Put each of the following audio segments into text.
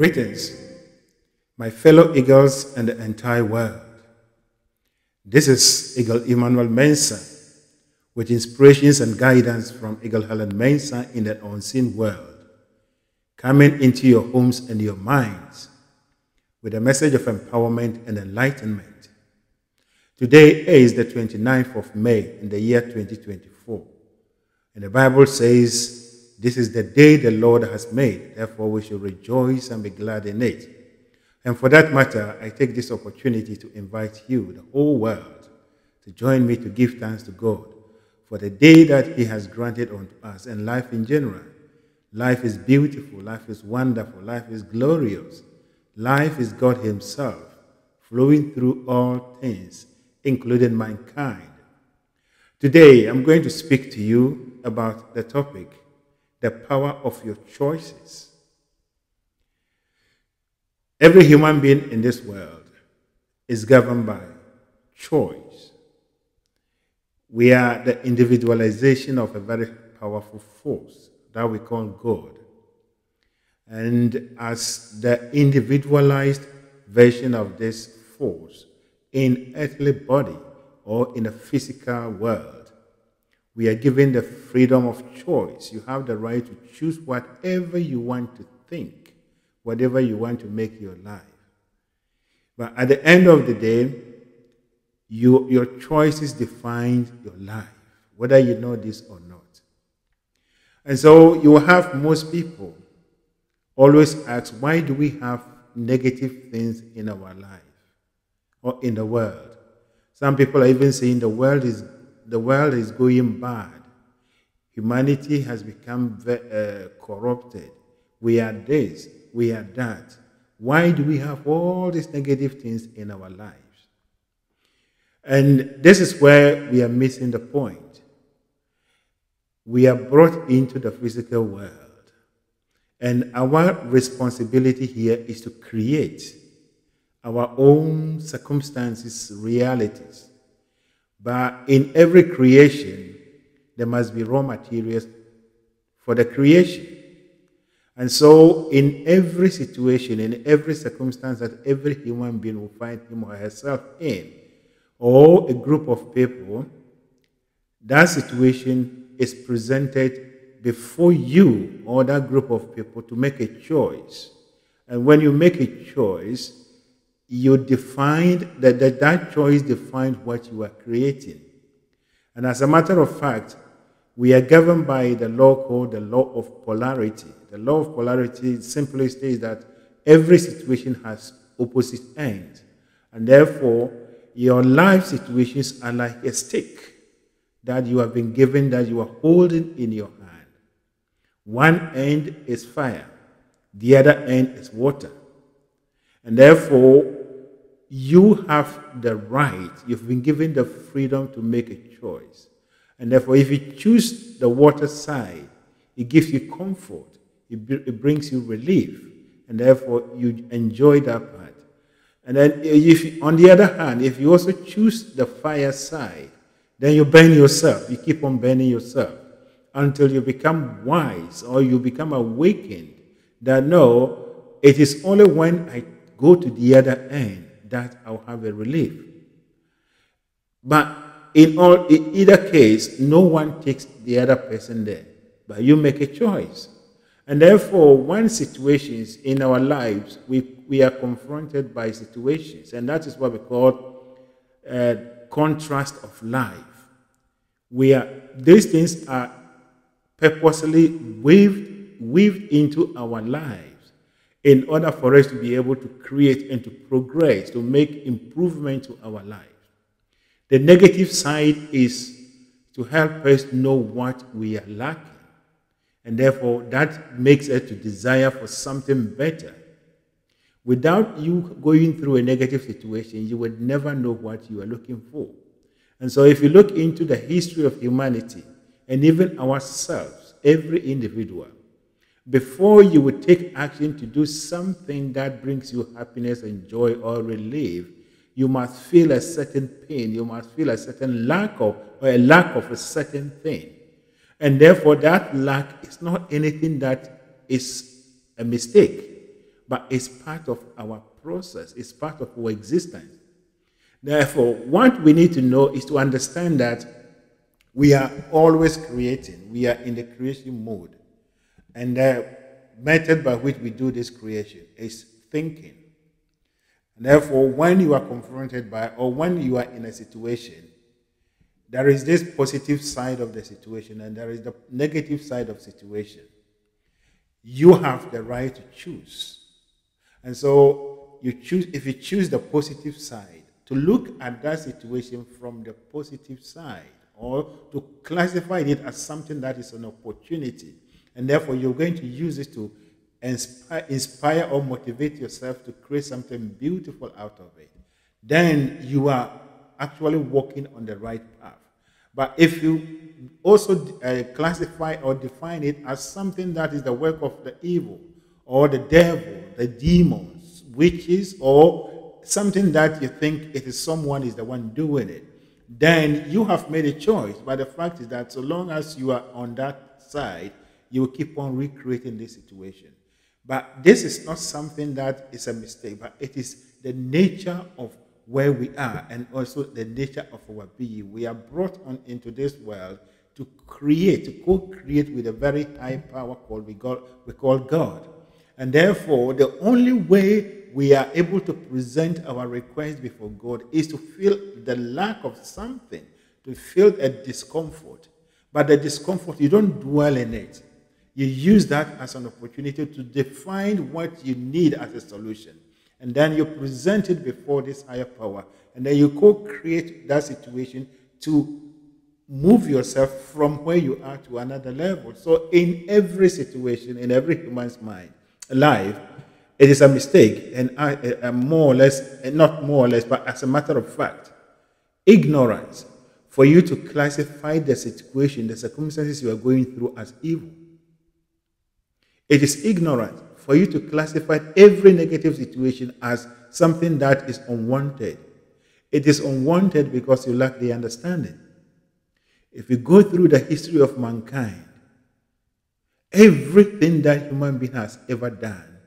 Greetings, my fellow eagles and the entire world. This is Eagle Emmanuel Mensah with inspirations and guidance from Eagle Helen Mensah in the unseen world, coming into your homes and your minds with a message of empowerment and enlightenment. Today is the 29th of May in the year 2024, and the Bible says, "This is the day the Lord has made, therefore we should rejoice and be glad in it." And for that matter, I take this opportunity to invite you, the whole world, to join me to give thanks to God for the day that He has granted unto us and life in general. Life is beautiful, life is wonderful, life is glorious. Life is God Himself, flowing through all things, including mankind. Today, I'm going to speak to you about the topic, the power of your choices. Every human being in this world is governed by choice. We are the individualization of a very powerful force that we call God. And as the individualized version of this force in earthly body or in the physical world, we are given the freedom of choice. You have the right to choose whatever you want to think, whatever you want to make your life. But at the end of the day, your choices define your life, whether you know this or not. And so you will have most people always ask, why do we have negative things in our life or in the world? Some people are even saying the world is going bad. Humanity has become corrupted. We are this, we are that. Why do we have all these negative things in our lives? And this is where we are missing the point. We are brought into the physical world. And our responsibility here is to create our own circumstances, realities. But in every creation, there must be raw materials for the creation. And so in every situation, in every circumstance that every human being will find him or herself in, or a group of people, that situation is presented before you or that group of people to make a choice. And when you make a choice, you define that choice defines what you are creating. And as a matter of fact, we are governed by the law called the law of polarity. The law of polarity simply states that every situation has opposite ends. And therefore, your life situations are like a stick that you have been given, that you are holding in your hand. One end is fire, the other end is water. And therefore, you have the right, you've been given the freedom to make a choice. And therefore, if you choose the water side, it gives you comfort, it brings you relief, and therefore you enjoy that part. And then, on the other hand, if you also choose the fire side, then you burn yourself, you keep on burning yourself until you become wise or you become awakened that no, it is only when I go to the other end that I'll have a relief. But in either case, no one takes the other person there, but you make a choice. And therefore, one situations in our lives, we are confronted by situations, and that is what we call contrast of life. These things are purposely weaved into our lives in order for us to be able to create and to progress, to make improvement to our lives. The negative side is to help us know what we are lacking. And therefore, that makes us to desire for something better. Without you going through a negative situation, you would never know what you are looking for. And so if you look into the history of humanity, and even ourselves, every individual, before you would take action to do something that brings you happiness and joy or relief, you must feel a certain pain, you must feel a certain lack of a certain thing. And therefore that lack is not anything that is a mistake, but it's part of our process, it's part of our existence. Therefore, what we need to know is to understand that we are always creating, we are in the creation mode. And the method by which we do this creation is thinking. And therefore, when you are confronted by, or when you are in a situation, there is this positive side of the situation and there is the negative side of the situation. You have the right to choose. And so you choose, if you choose the positive side, to look at that situation from the positive side, or to classify it as something that is an opportunity, and therefore you're going to use it to inspire or motivate yourself to create something beautiful out of it, then you are actually walking on the right path. But if you also classify or define it as something that is the work of the evil, or the devil, the demons, witches, or something that you think it is someone is the one doing it, then you have made a choice. But the fact is that so long as you are on that side, you will keep on recreating this situation. But this is not something that is a mistake, but it is the nature of where we are and also the nature of our being. We are brought on into this world to create, to co-create with a very high power we call God. And therefore, the only way we are able to present our request before God is to feel the lack of something, to feel a discomfort. But the discomfort, you don't dwell in it. You use that as an opportunity to define what you need as a solution. And then you present it before this higher power. And then you co-create that situation to move yourself from where you are to another level. So in every situation, in every human's life, it is a mistake. And more or less, not more or less, but as a matter of fact, ignorance for you to classify the situation, the circumstances you are going through as evil. It is ignorant for you to classify every negative situation as something that is unwanted. It is unwanted because you lack the understanding. If you go through the history of mankind, everything that human being has ever done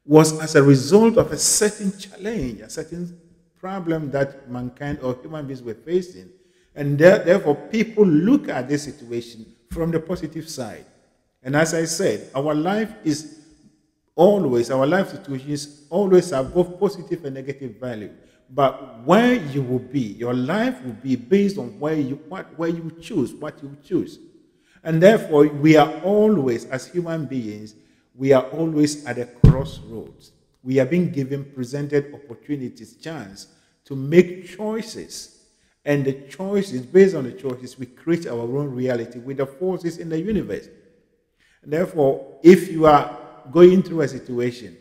was as a result of a certain challenge, a certain problem that mankind or human beings were facing. And therefore, people look at this situation from the positive side. And as I said, our life situations always have both positive and negative value. But where you will be, your life will be based on where you choose, what you choose. And therefore, we are always, as human beings, we are always at a crossroads. We are being presented opportunities, chance to make choices. And the choices, based on the choices, we create our own reality with the forces in the universe. And therefore, if you are going through a situation,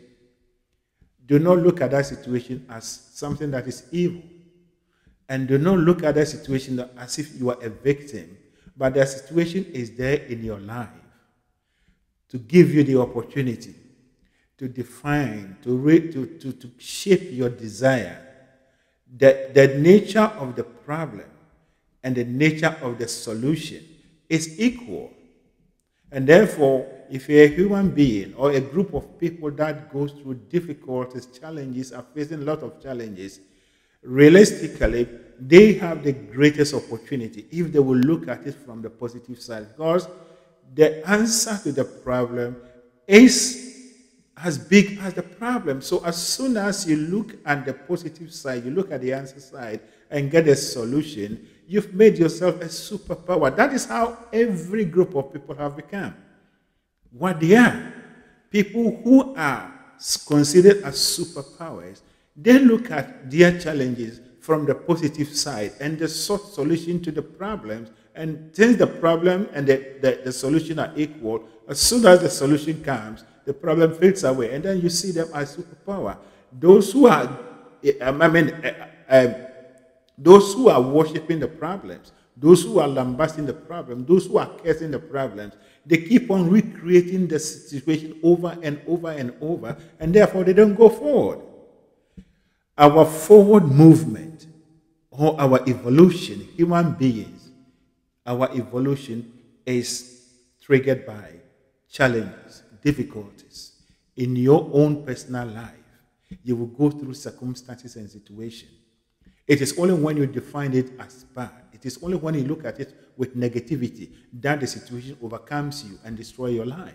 do not look at that situation as something that is evil. And do not look at that situation as if you are a victim. But the situation is there in your life to give you the opportunity to define, to shape your desire. The nature of the problem and the nature of the solution is equal. And therefore, if you're a human being or a group of people that goes through difficulties, challenges, are facing a lot of challenges, realistically, they have the greatest opportunity if they will look at it from the positive side. Because the answer to the problem is as big as the problem. So as soon as you look at the positive side, you look at the answer side and get a solution, you've made yourself a superpower. That is how every group of people have become what they are. People who are considered as superpowers, they look at their challenges from the positive side and they sought solution to the problems. And since the problem and the solution are equal, as soon as the solution comes, the problem fades away. And then you see them as superpower. Those who are, those who are worshiping the problems, those who are lambasting the problem, those who are cursing the problems, they keep on recreating the situation over and over and over, and therefore they don't go forward. Our forward movement or our evolution, human beings, our evolution is triggered by challenges, difficulties. in your own personal life, you will go through circumstances and situations. It is only when you define it as bad, it is only when you look at it with negativity that the situation overcomes you and destroys your life.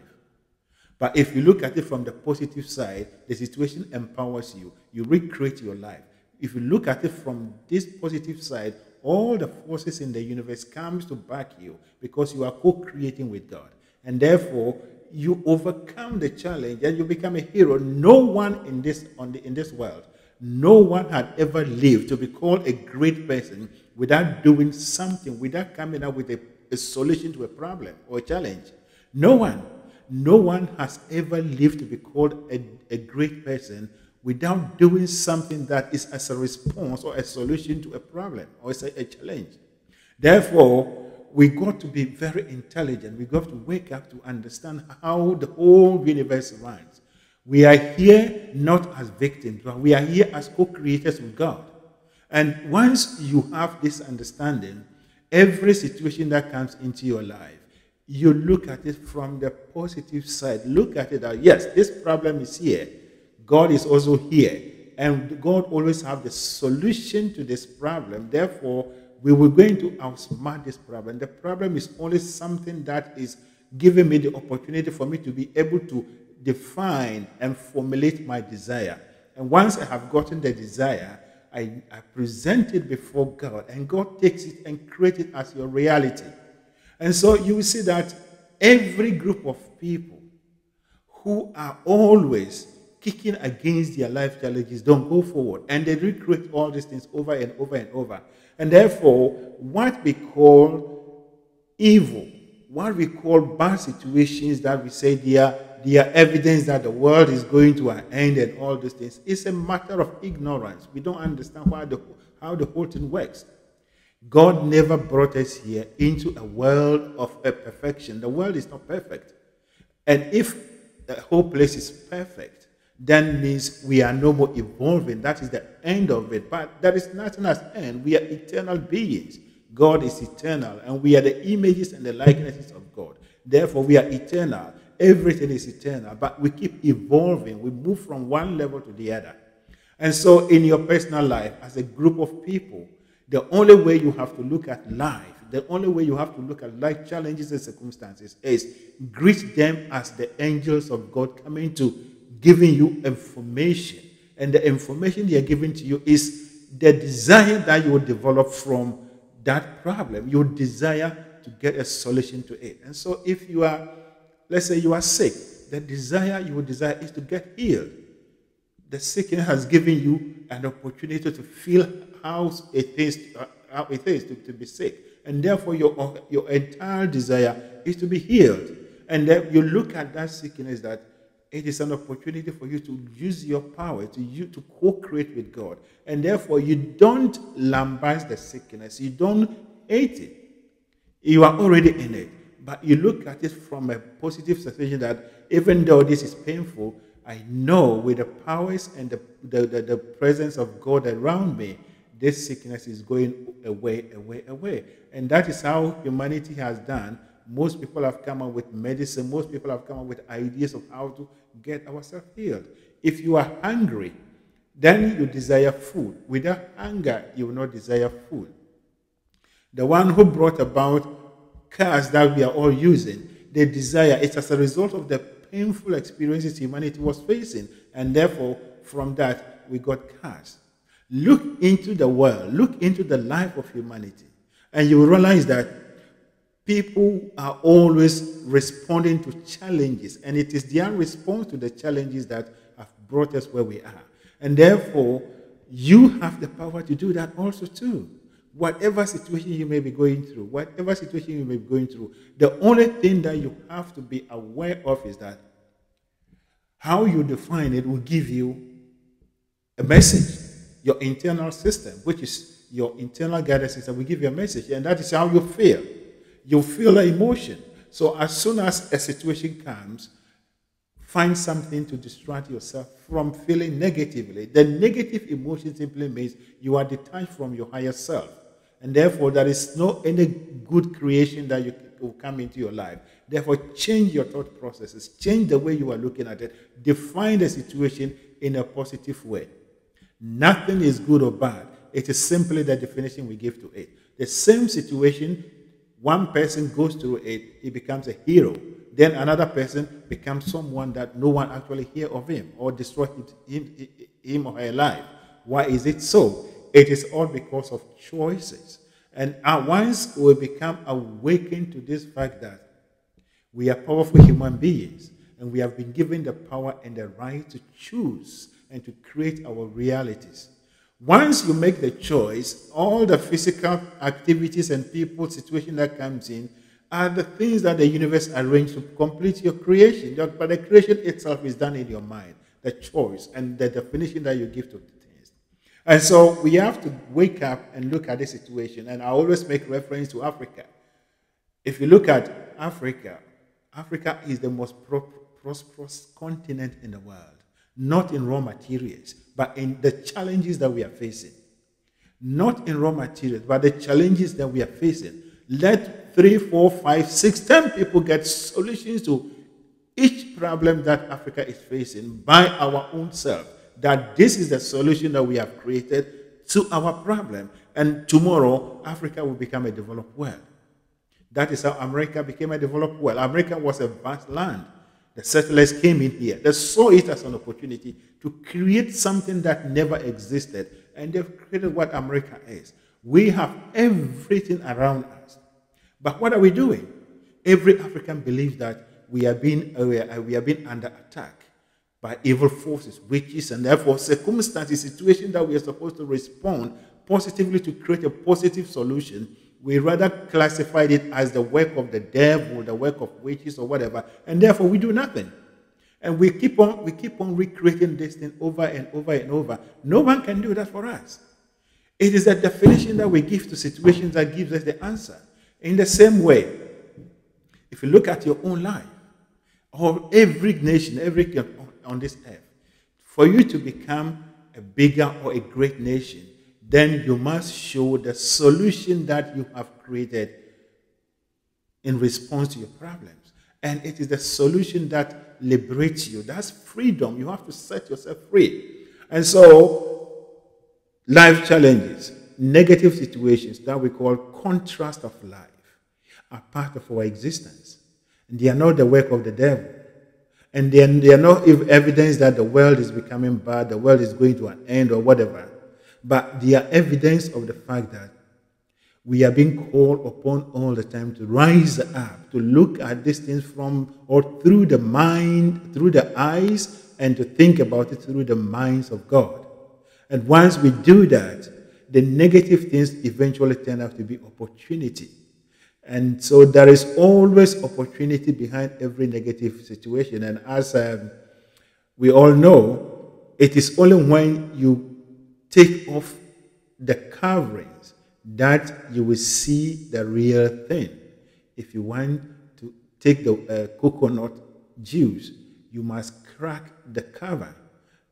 But if you look at it from the positive side, the situation empowers you. You recreate your life. If you look at it from this positive side, all the forces in the universe comes to back you because you are co-creating with God. And therefore, you overcome the challenge and you become a hero. No one in this world, no one had ever lived to be called a great person without doing something, without coming up with a solution to a problem or a challenge. No one has ever lived to be called a great person without doing something that is as a response or a solution to a problem or a challenge. Therefore, we got to be very intelligent. We got to wake up to understand how the whole universe runs. We are here not as victims, but we are here as co-creators with God. And once you have this understanding, every situation that comes into your life, you look at it from the positive side. Look at it that, yes, this problem is here. God is also here. And God always has the solution to this problem. Therefore, we were going to outsmart this problem. The problem is only something that is giving me the opportunity for me to be able to define and formulate my desire. And once I have gotten the desire, I present it before God, and God takes it and creates it as your reality. And so you will see that every group of people who are always kicking against their life challenges don't go forward. And they recreate all these things over and over and over. And therefore, what we call evil, what we call bad situations that we say they are evidence that the world is going to an end and all these things, is a matter of ignorance. We don't understand how the whole thing works. God never brought us here into a world of perfection. The world is not perfect. And if the whole place is perfect, then means we are no more evolving. That is the end of it. But there is nothing as end. We are eternal beings. God is eternal, and we are the images and the likenesses of God. Therefore, we are eternal. Everything is eternal, but we keep evolving. We move from one level to the other. And so in your personal life, as a group of people, the only way you have to look at life, the only way you have to look at life challenges and circumstances is greet them as the angels of God coming to giving you information. And the information they are giving to you is the desire that you will develop from that problem. You desire to get a solution to it. And so if you are, let's say you are sick, the desire you would desire is to get healed. The sickness has given you an opportunity to feel how it is to be sick. And therefore your entire desire is to be healed. And then you look at that sickness that it is an opportunity for you to use your power, to co-create with God. And therefore, you don't lambast the sickness. You don't hate it. You are already in it. But you look at it from a positive situation that even though this is painful, I know with the powers and the presence of God around me, this sickness is going away, away, away. And that is how humanity has done. Most people have come up with medicine. Most people have come up with ideas of how to get ourselves healed. If you are hungry, then you desire food. Without hunger, you will not desire food. The one who brought about cars that we are all using, the desire, it's as a result of the painful experiences humanity was facing. And therefore, from that, we got cars. Look into the world. Look into the life of humanity. And you will realize that people are always responding to challenges, and it is their response to the challenges that have brought us where we are. And therefore, you have the power to do that also too. Whatever situation you may be going through, the only thing that you have to be aware of is that how you define it will give you a message. Your internal system, which is your internal guidance system, will give you a message, and that is how you feel. You feel an emotion. So as soon as a situation comes, find something to distract yourself from feeling negatively. The negative emotion simply means you are detached from your higher self. And therefore, there is no any good creation that will come into your life. Therefore, change your thought processes, change the way you are looking at it, define the situation in a positive way. Nothing is good or bad. It is simply the definition we give to it. The same situation, one person goes through it, he becomes a hero. Then another person becomes someone that no one actually hear of him or destroy him or her life. Why is it so? It is all because of choices. And once we become awakened to this fact that we are powerful human beings and we have been given the power and the right to choose and to create our realities. Once you make the choice, all the physical activities and people, situation that comes in are the things that the universe arranged to complete your creation. But the creation itself is done in your mind, the choice and the definition that you give to things. And so we have to wake up and look at the situation. And I always make reference to Africa. If you look at Africa, Africa is the most prosperous continent in the world. Not in raw materials, but in the challenges that we are facing. Not in raw materials, but the challenges that we are facing. Let 3, 4, 5, 6, 10 people get solutions to each problem that Africa is facing by our own self. That this is the solution that we have created to our problem. And tomorrow, Africa will become a developed world. That is how America became a developed world. America was a vast land. The settlers came in here. They saw it as an opportunity to create something that never existed. And they've created what America is. We have everything around us. But what are we doing? Every African believes that we are being under attack by evil forces, witches, and therefore circumstances, situations that we are supposed to respond positively to create a positive solution. We rather classified it as the work of the devil, the work of witches or whatever, and therefore we do nothing. And we keep on recreating this thing over and over and over. No one can do that for us. It is the definition that we give to situations that gives us the answer. In the same way, if you look at your own life, or every nation, every on this earth, for you to become a bigger or a great nation, then you must show the solution that you have created in response to your problems. And it is the solution that liberates you. That's freedom. You have to set yourself free. And so, life challenges, negative situations that we call contrast of life are part of our existence. And they are not the work of the devil. And they are not evidence that the world is becoming bad, the world is going to an end or whatever. But they are evidence of the fact that we are being called upon all the time to rise up, to look at these things from or through the mind, through the eyes, and to think about it through the minds of God. And once we do that, the negative things eventually turn out to be opportunity. And so there is always opportunity behind every negative situation. And as we all know, it is only when you take off the coverings that you will see the real thing. If you want to take the coconut juice, you must crack the cover.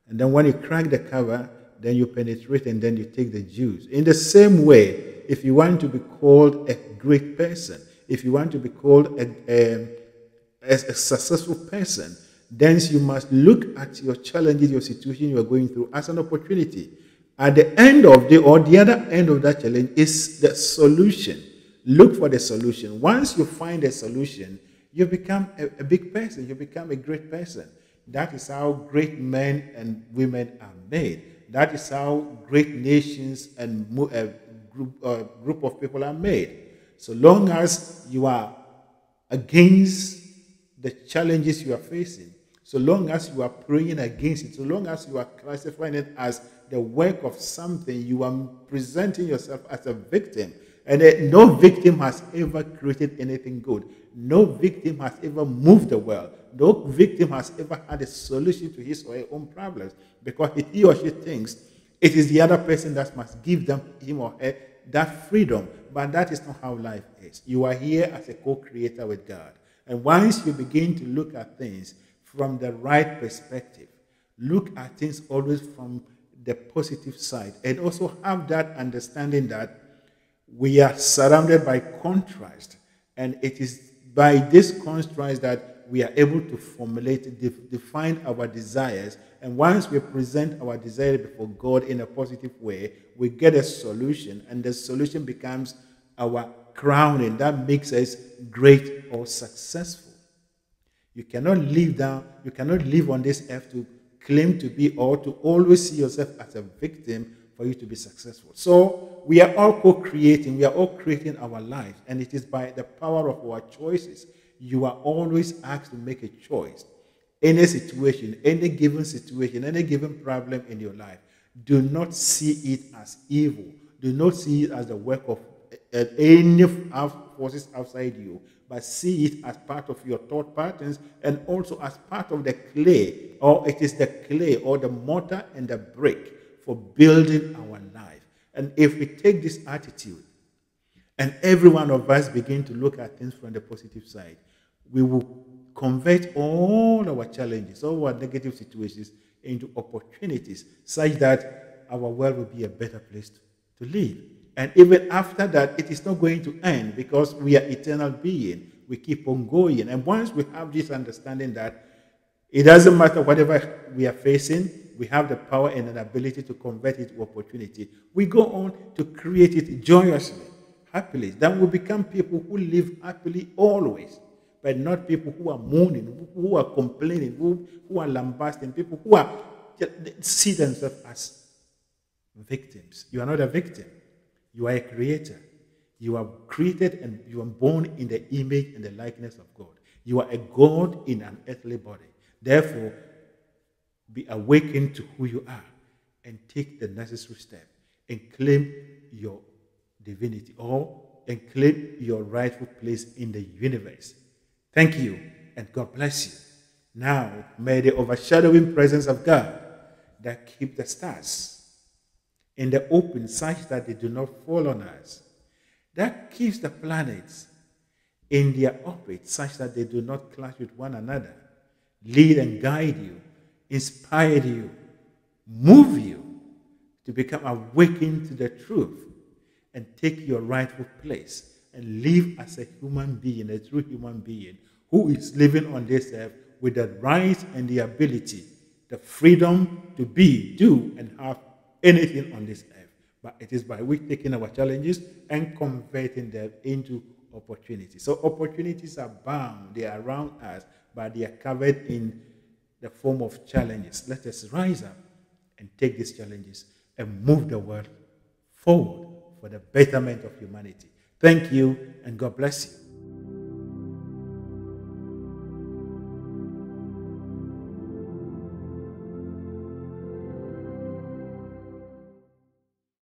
And then when you crack the cover, then you penetrate and then you take the juice. In the same way, if you want to be called a great person, if you want to be called a successful person, then you must look at your challenges, your situation you are going through as an opportunity. At the end of the other end of that challenge is the solution. Look for the solution. Once you find a solution, you become a big person. You become a great person. That is how great men and women are made. That is how great nations and group of people are made. So long as you are against the challenges you are facing, so long as you are praying against it, so long as you are classifying it as the work of something, you are presenting yourself as a victim. And no victim has ever created anything good. No victim has ever moved the world. No victim has ever had a solution to his or her own problems, because he or she thinks it is the other person that must give them, him or her, that freedom. But that is not how life is. You are here as a co-creator with God. And once you begin to look at things from the right perspective, look at things always from the positive side, and also have that understanding that we are surrounded by contrast. And it is by this construct that we are able to formulate, define our desires. And once we present our desire before God in a positive way, we get a solution, and the solution becomes our crowning. That makes us great or successful. You cannot live on this earth to claim to be or to always see yourself as a victim for you to be successful. So we are all co-creating, we are all creating our lives, and it is by the power of our choices. You are always asked to make a choice. Any situation, any given problem in your life, do not see it as evil. Do not see it as the work of any forces outside you, but see it as part of your thought patterns and also as part of the clay, or it is the clay or the mortar and the brick for building our life. And if we take this attitude and every one of us begin to look at things from the positive side, we will convert all our challenges, all our negative situations into opportunities such that our world will be a better place to live. And even after that, it is not going to end because we are eternal beings. We keep on going. And once we have this understanding that it doesn't matter whatever we are facing, we have the power and an ability to convert it to opportunity. We go on to create it joyously, happily. Then we become people who live happily always, but not people who are mourning, who are complaining, who are lambasting, people who are see themselves as victims. You are not a victim. You are a creator. You are created and you are born in the image and the likeness of God. You are a God in an earthly body. Therefore, be awakened to who you are and take the necessary step and claim your divinity and claim your rightful place in the universe. Thank you and God bless you. Now, may the overshadowing presence of God that keep the stars in the open such that they do not fall on us, that keeps the planets in their orbit such that they do not clash with one another, lead and guide you, inspire you, move you to become awakened to the truth and take your rightful place and live as a human being, a true human being who is living on this earth with the right and the ability, the freedom to be, do, and have anything on this earth. But it is by we taking our challenges and converting them into opportunities. So opportunities are bound, they are around us, but they are covered in the form of challenges. Let us rise up and take these challenges and move the world forward for the betterment of humanity. Thank you and God bless you.